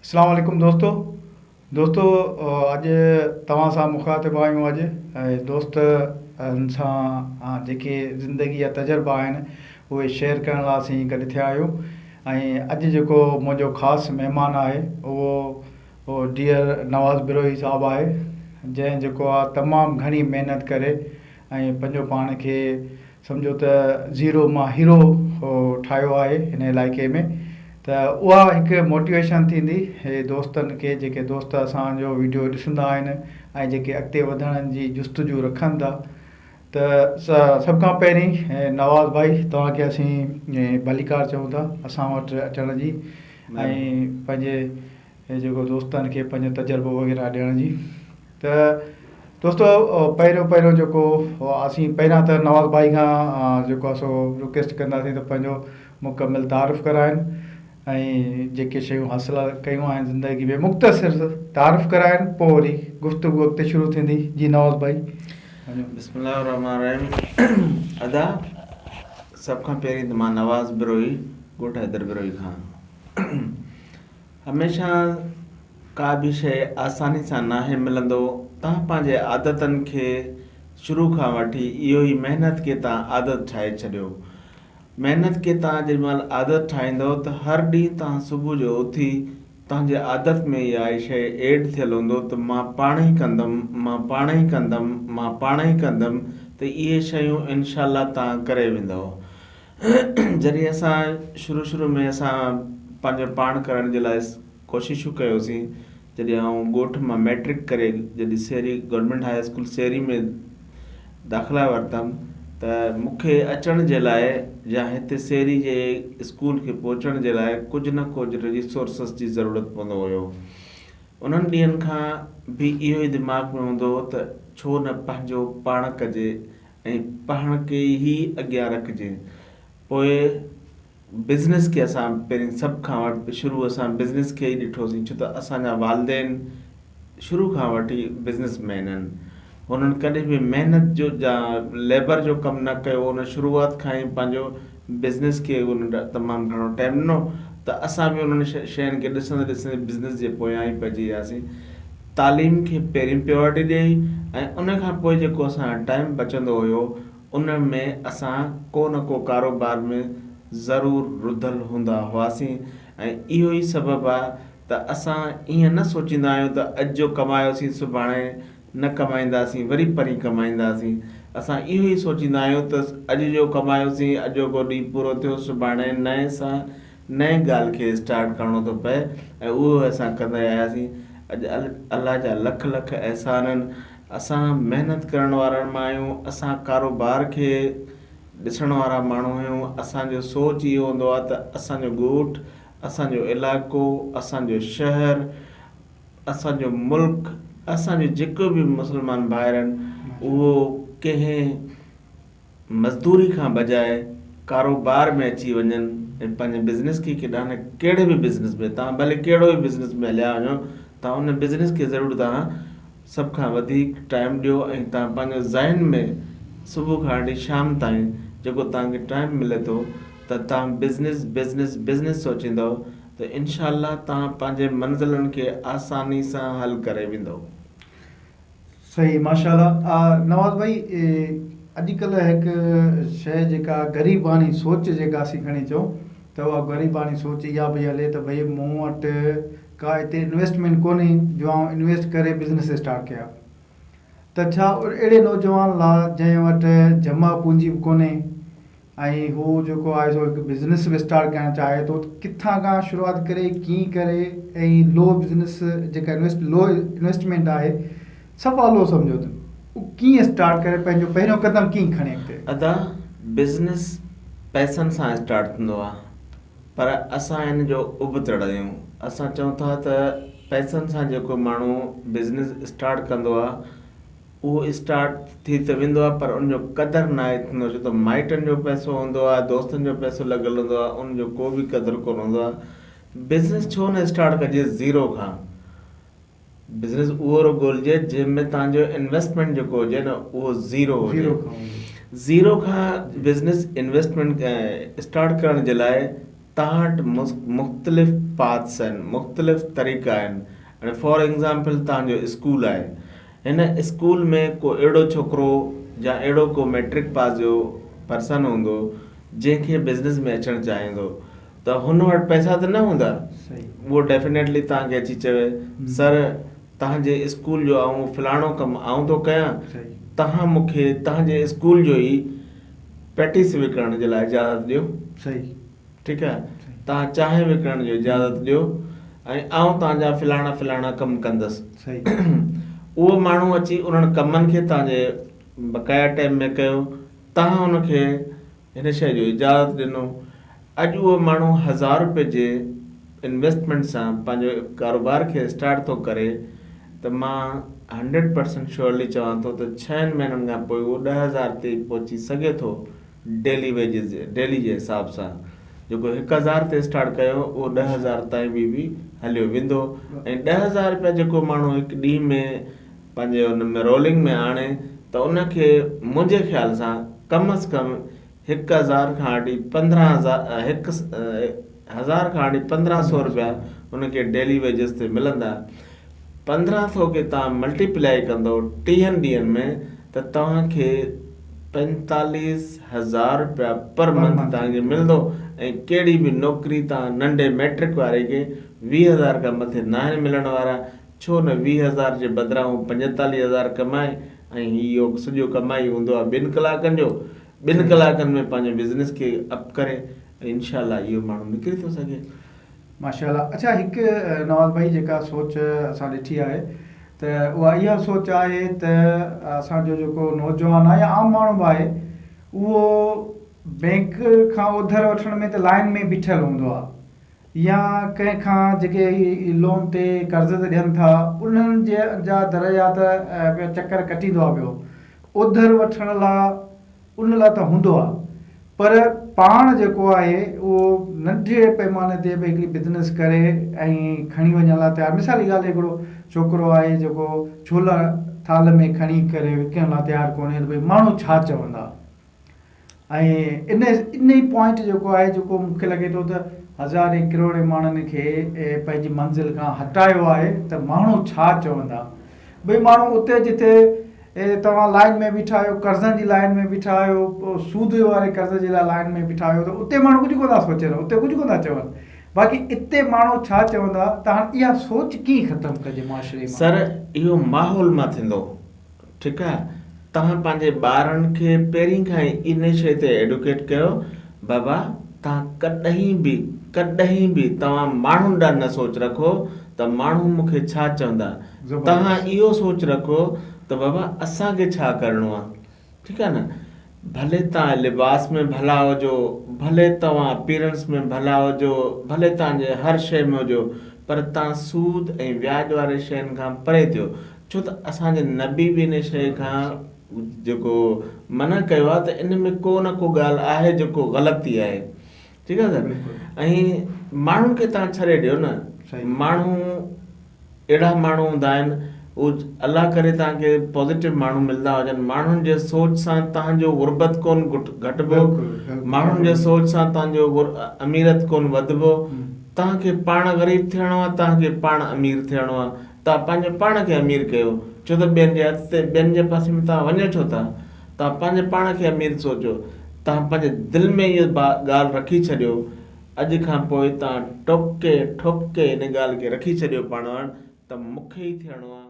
अस्सलाम वालेकुम दोस्तों अॼु तव्हां सां मुखातिबु आहियूं अॼु दोस्त सां जेके ज़िंदगी जा तजुर्बा आहिनि उहे शेयर करण लाइ असीं गॾु थिया आहियूं। ऐं अॼु जेको मुंहिंजो ख़ासि महिमान आहे उहो डियर नवाज़ बिरोही साहबु आहे, जंहिं जेको आहे तमामु घणी महिनत करे ऐं पंहिंजो पाण खे सम्झो त ज़ीरो मां हीरो ठाहियो आहे हिन इलाइक़े में। त उहा हिकु मोटिवेशन थींदी हे दोस्तनि खे, जेके दोस्त असांजो वीडियो ॾिसंदा आहिनि ऐं जेके अॻिते वधण जी जुस्तजू रखनि था। त सभ खां पहिरीं नवाज़ भाई तव्हांखे असीं भलीकार चऊं था असां वटि अचण जी ऐं पंहिंजे जेको दोस्तनि खे पंहिंजो तजुर्बो वग़ैरह ॾियण जी। त दोस्तो पहिरियों जेको असीं पहिरियां त नवाज़ भाई खां जेको आहे सो रिक्वेस्ट कंदासीं त पंहिंजो मुकमिल तारीफ़ कराइनि ऐं जेके शयूं हासिल कयूं आहिनि ज़िंदगी में मुख़्तसिर तारीफ़ कराइनि, पोइ वरी गुफ़्तगू अॻिते शुरू थींदी। जी नवाज़ भाई। बिस्मिल्लाहिर्रहमानिर्रहीम। अदा सभ खां पहिरीं त मां नवाज़ बिरोही ॻोठ हैदर बिरोही खां हमेशह का बि शइ आसानी सां नाहे मिलंदो। तव्हां पंहिंजे आदतनि खे शुरू खां वठी इहो ई महिनत खे तव्हां आदत ठाहे छॾियो। महिनत खे तव्हां जेॾी महिल आदत ठाहींदव त हर ॾींहुं तव्हां सुबुह जो उथी तव्हांजे आदत में इहा शइ एड थियल हूंदो त मां पाण ई कंदुमि, मां पाण ई कंदुमि, मां पाण ई कंदुमि, त इहे शयूं इनशाला तव्हां करे वेंदव। जॾहिं असां शुरू में असां पंहिंजो पाण करण जे लाइ कोशिशूं कयोसीं, जॾहिं आउं ॻोठ मां मैट्रिक करे जॾहिं सेरी गवर्नमेंट हाई स्कूल सेरी में दाख़िला वरितमि त मूंखे अचण जे लाइ या हिते सेरी जे स्कूल खे पहुचण जे लाइ कुझु न कुझु रिसोर्सिस जी ज़रूरत पवंदो हुयो। उन्हनि ॾींहंनि खां बि इहो ई दिमाग़ में हूंदो हो त छो न पंहिंजो पाण कजे ऐं पाण खे ई अॻियां रखिजे। पोइ बिज़नेस खे असां पहिरीं सभ खां शुरू असां बिज़नेस खे ई ॾिठोसीं, छो त असांजा वालदेन शुरू खां वठी बिज़नेसमैन आहिनि। हुननि कॾहिं बि महिनत जो या लेबर जो कमु न कयो, हुन शुरूआत खां ई पंहिंजो बिज़नेस खे उन तमामु घणो टाइम ॾिनो। त असां बि उन्हनि शयुनि खे ॾिसंदे बिज़नेस जे पोयां ई पइजी वियासीं। तालीम खे पहिरीं प्रियोरिटी ॾेई ऐं उन खां पोइ जेको असांजो टाइम बचंदो हुयो उन में असां को न को कारोबार में ज़रूरु रुधल हूंदा हुआसीं। ऐं इहो ई सबबु आहे त असां ईअं न सोचींदा आहियूं त अॼु जो कमायोसीं सुभाणे न कमाईंदासीं, वरी परीं कमाईंदासीं। असां इहो ई सोचींदा आहियूं त अॼु जो कमायोसीं, अॼु जो को ॾींहुं पूरो थियो, सुभाणे नए सां नए ॻाल्हि खे स्टार्ट करिणो थो पए ऐं उहो असां कंदा आयासीं। अॼु अलाह जा लख लख अहसान आहिनि। असां महिनत करण वारा आहियूं, असां कारोबार खे ॾिसण वारा माण्हू आहियूं। असांजो सोच इहो हूंदो आहे त असांजो ॻोठ, असांजो इलाइक़ो, असांजो शहर, असांजो मुल्क, असांजो जेको बि मुस्लमान भाइर आहिनि उहो कंहिं मज़दूरी खां बजाए कारोबार में अची वञनि ऐं पंहिंजे बिज़नेस खे केॾा न कहिड़े बि बिज़नेस में, तव्हां भले कहिड़ो बि बिज़नेस में हलिया वञो, तव्हां उन बिज़नेस खे ज़रूरु तव्हां सभ खां वधीक टाइम ॾियो ऐं तव्हां पंहिंजो ज़हन में सुबुह खां वठी शाम ताईं जेको तव्हांखे टाइम मिले थो त तव्हां बिज़नेस सोचींदव त इनशाला तव्हां पंहिंजे मंज़िलनि खे आसानी सां हल करे वेंदव। सही, माशाल्लाह। नवाज़ भाई, अॼुकल्ह हिकु शइ जेका ग़रीबानी सोच जेका असीं खणी चऊं त उहा ग़रीबानी सोच इहा भई हले त भई मूं वटि का हिते इन्वेस्टमेंट कोन्हे जो आउं इन्वेस्ट करे बिज़नेस स्टार्ट कयां। त छा अहिड़े नौजवान लाइ जंहिं वटि जमा पूंजी बि कोन्हे ऐं हू जेको आहे सो हिकु बिज़नेस बि स्टार्ट करणु चाहे थो, किथां खां शुरूआति करे, कीअं करे, ऐं लो बिज़नेस जेका लो इन्वेस्टमेंट आहे, सफ़ा लो सम्झो त कीअं स्टार्ट करे, पंहिंजो पहिरियों क़दम कीअं खणे अॻिते? अदा बिज़नेस पैसनि सां स्टार्ट थींदो आहे, पर असां हिन जो उबतड़ आहियूं। असां चऊं था त पैसनि सां जेको माण्हू बिज़नेस स्टार्ट कंदो आहे उहो स्टार्ट थी त वेंदो आहे, पर उनजो क़दुरु न आहे थींदो, छो त माइटनि जो पैसो हूंदो आहे, दोस्तनि जो पैसो लॻल हूंदो आहे, उनजो को बि क़दुरु कोन हूंदो आहे। बिज़नेस छो न स्टार्ट कजे ज़ीरो खां? बिज़नेस उहो ॻोल्हिजे जंहिंमें तव्हांजो इन्वेस्टमेंट जेको हुजे न उहो ज़ीरो हुजे। ज़ीरो खां बिज़नेस इन्वेस्टमेंट स्टार्ट करण जे लाइ तव्हां वटि मुख़्तलिफ़ पाथ्स आहिनि, मुख़्तलिफ़ तरीक़ा आहिनि। हाणे फॉर एग्ज़ाम्पल तव्हांजो स्कूल आहे, हिन स्कूल में को अहिड़ो छोकिरो या अहिड़ो को मैट्रिक पास जो पर्सन हूंदो जंहिंखे बिज़नेस में अचणु चाहींदो, त हुन वटि पैसा त न हूंदा, उहो डेफिनेटली तव्हांखे अची चवे सर तव्हांजे स्कूल जो आऊं फलाणो कमु आऊं थो कयां, तव्हां मूंखे तव्हांजे स्कूल जो ई पैटिस विकिणण जे लाइ इजाज़त ॾियो। सही, ठीकु आहे, तव्हां चांहि विकिणण जो इजाज़त ॾियो ऐं आऊं तव्हांजा फलाणा फलाणा कमु कंदुसि। सही, उहो माण्हू अची उन्हनि कमनि खे तव्हांजे बक़ाया टाइम में कयो, तव्हां हुनखे हिन शइ जो इजाज़त ॾिनो। अॼु उहो माण्हू 1000 रुपए जे इन्वेस्टमेंट सां पंहिंजो कारोबार खे स्टार्ट थो करे, त मां 100% श्योरली चवां थो त 6 महीननि खां पोइ उहो 10,000 ते पहुची सघे थो डेली वेजिस डेली जे हिसाब सां। जेको 1000 ते स्टार्ट कयो उहो 10,000 ताईं बि हलियो वेंदो, ऐं 10,000 रुपया जेको माण्हू हिकु ॾींहं में पंहिंजे हुन में रोलिंग में आणे, त उनखे मुंहिंजे ख़्याल सां कम अज़ कम 1,000 खां वठी 1,000 खां वठी 1,500 रुपया उनखे डेली वेजिस ते मिलंदा। 1,500 खे तव्हां मल्टीप्लाई कंदो 30 ॾींहंनि में, त तव्हांखे 45,000 रुपया पर मंथ तव्हांखे मिलंदो। ऐं कहिड़ी बि नौकिरी तव्हां नंढे मैट्रिक वारे खे 20,000 खां मथे न आहिनि मिलण वारा, छो न 20,000 जे बदिरां हू 45,000 कमाए ऐं इहो सॼो कमाई हूंदो आहे 2 कलाकनि जो। 2 कलाकनि में पंहिंजे बिज़नेस खे अप करे इनशाला इहो माण्हू निकिरी थो सघे। माशाल्लाह। अच्छा, हिकु नवाज़ भाई जेका सोच असां ॾिठी आहे त उहा इहा सोच आहे त असांजो जेको नौजवान आहे या आम माण्हू बि आहे, उहो बैंक खां उधर वठण में त लाइन में बीठल हूंदो आहे, या कंहिंखां जेके लोन ते कर्ज़ ते ॾियनि था उन्हनि जे जा दरियात पियो चकर कटींदो आहे पियो। उधर वठण लाइ उन लाइ त हूंदो आहे, पर पाण जेको आहे उहो नंढे पैमाने ते बि हिकिड़ी बिज़नेस करे ऐं खणी वञण लाइ तयारु। मिसाली ॻाल्हि, हिकिड़ो छोकिरो आहे जेको छोला थाल में खणी करे विकण लाइ तयारु कोन्हे, भई माण्हू छा चवंदा। ऐं इन ई पॉइंट जेको आहे, जेको मूंखे लॻे थो त हज़ारे करोड़े माण्हुनि खे पंहिंजी मंज़िल खां हटायो आहे, त माण्हू छा चवंदा। भई माण्हू उते जिथे तव्हां लाइन में बीठा आहियो, कर्ज़नि जी लाइन में बीठा आहियो, सूद वारे कर्ज़ जे लाइ लाइन में बीठा आहियो, त उते माण्हू कुझु कोन था सोचनि, उते कुझु कोन था चवनि। बाक़ी इते माण्हू छा चवंदा, तव्हां इहा सोच कीअं ख़तमु कजे माशरे में? सर, इहो माहौल मां थींदो। ठीकु आहे, तव्हां पंहिंजे ॿारनि खे पहिरीं खां ई इन शइ ते एडुकेट कयो, बाबा तव्हां कॾहिं बि तव्हां माण्हुनि ॾांहुं न सोच रखो त माण्हू मूंखे छा चवंदा। तव्हां इहो सोच रखो त बाबा असांखे छा करिणो आहे। ठीकु आहे न, भले तव्हां लिबास में भला हुजो, भले तव्हां अपीयरेंस में भला हुजो, भले तव्हांजे हर शइ में हुजो, पर तव्हां सूद ऐं व्याज वारे शयुनि खां परे थियो। छो त असांजे नबी बि इन शइ खां जेको मना कयो आहे, त इन में को न को ॻाल्हि आहे जेको ग़लती आहे। ठीकु आहे सर, ऐं माण्हुनि खे तव्हां छॾे ॾियो न। माण्हू अहिड़ा माण्हू हूंदा आहिनि, उहो अलाह करे तव्हांखे पॉज़िटिव माण्हू मिलंदा हुजनि, माण्हुनि जे सोच सां तव्हांजो गुरबत कोन घटिबो, माण्हुनि जे सोच सां तव्हांजो अमीरत कोन वधिबो। तव्हांखे पाण ग़रीब थियणो आहे, तव्हांखे पाण अमीर थियणो आहे, तव्हां पंहिंजे पाण खे अमीर कयो। छो त ॿियनि जे हथ ते ॿियनि जे पासे में तव्हां वञो छो था? तव्हां पंहिंजे पाण खे अमीर सोचो। तव्हां पंहिंजे दिलि में इहो ॻाल्हि रखी छॾियो, अॼु खां पोइ तव्हां ठोके इन ॻाल्हि खे रखी छॾियो पाण वटि त मूंखे ई थियणो आहे।